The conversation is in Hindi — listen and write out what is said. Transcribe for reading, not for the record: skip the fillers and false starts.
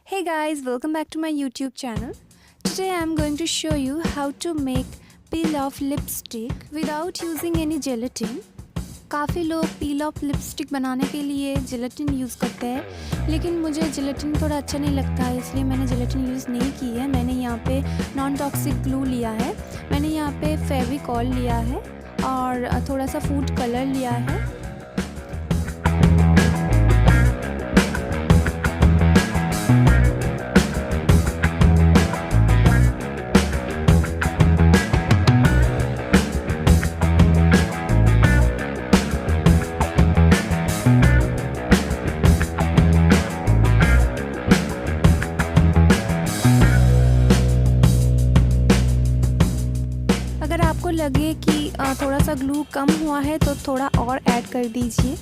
Hey guys, welcome back to my YouTube channel. Today I am going to show you how to make peel off lipstick without using any gelatin. काफ़ी लोग पील ऑफ लिपस्टिक बनाने के लिए जेलेटिन यूज़ करते हैं, लेकिन मुझे जेलेटिन थोड़ा अच्छा नहीं लगता है, इसलिए मैंने जेलेटिन यूज़ नहीं की है। मैंने यहाँ पे नॉन टॉक्सिक ग्लू लिया है, मैंने यहाँ पे फेविकॉल लिया है और थोड़ा सा फूड कलर लिया है। अगर आपको लगे कि थोड़ा सा ग्लू कम हुआ है तो थोड़ा और ऐड कर दीजिए।